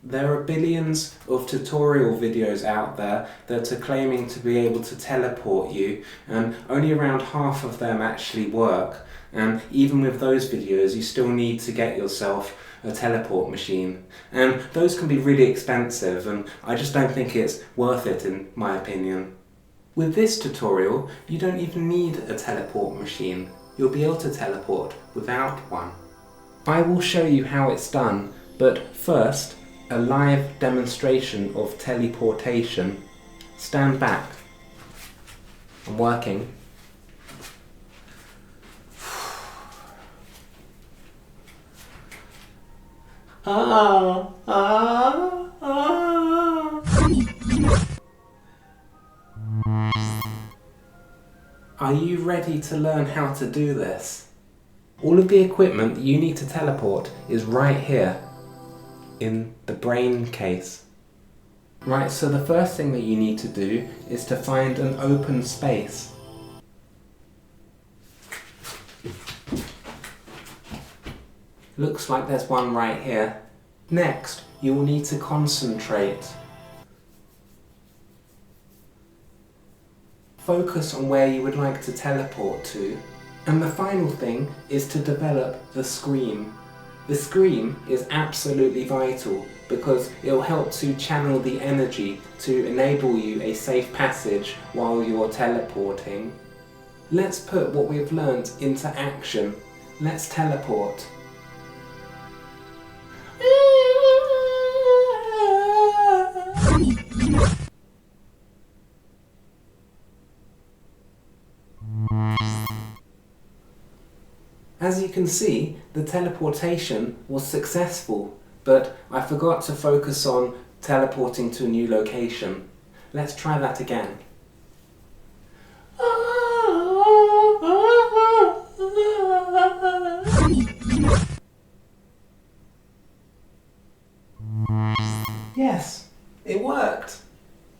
There are billions of tutorial videos out there that are claiming to be able to teleport you, and only around half of them actually work. And even with those videos, you still need to get yourself a teleport machine. And those can be really expensive, and I just don't think it's worth it in my opinion. With this tutorial, you don't even need a teleport machine. You'll be able to teleport without one. I will show you how it's done, but first, a live demonstration of teleportation. Stand back. I'm working. Are you ready to learn how to do this? All of the equipment that you need to teleport is right here, in the brain case. Right, so the first thing that you need to do is to find an open space. Looks like there's one right here. Next, you will need to concentrate. Focus on where you would like to teleport to. And the final thing is to develop the scream. The scream is absolutely vital because it will help to channel the energy to enable you a safe passage while you're teleporting. Let's put what we've learnt into action. Let's teleport. As you can see, the teleportation was successful, but I forgot to focus on teleporting to a new location. Let's try that again. Yes, it worked.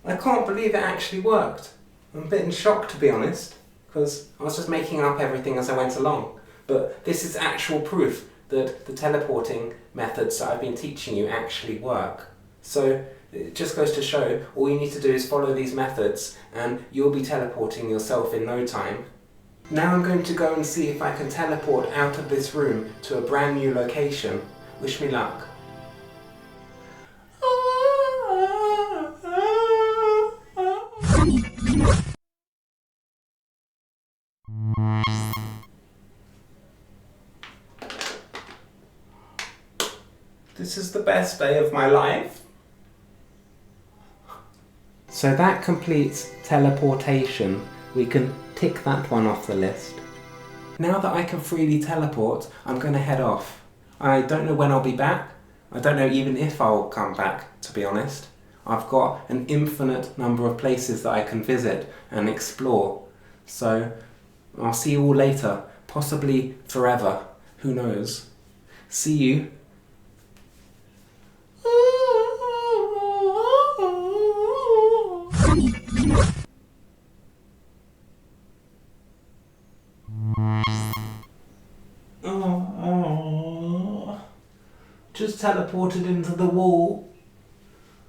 I can't believe it actually worked. I'm a bit in shock, to be honest, because I was just making up everything as I went along. But this is actual proof that the teleporting methods that I've been teaching you actually work. So it just goes to show all you need to do is follow these methods and you'll be teleporting yourself in no time. Now I'm going to go and see if I can teleport out of this room to a brand new location. Wish me luck. This is the best day of my life. So that completes teleportation. We can tick that one off the list. Now that I can freely teleport, I'm going to head off. I don't know when I'll be back. I don't know even if I'll come back, to be honest. I've got an infinite number of places that I can visit and explore. So I'll see you all later, possibly forever. Who knows? See you. Just teleported into the wall.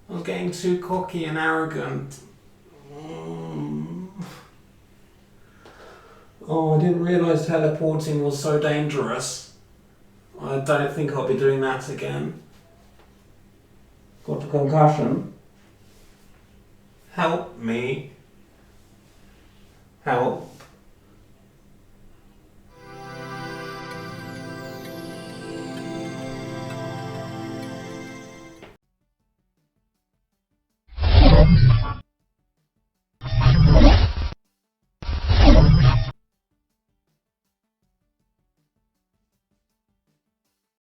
I was getting too cocky and arrogant. Oh, I didn't realise teleporting was so dangerous. I don't think I'll be doing that again. Got a concussion. Help me. Help.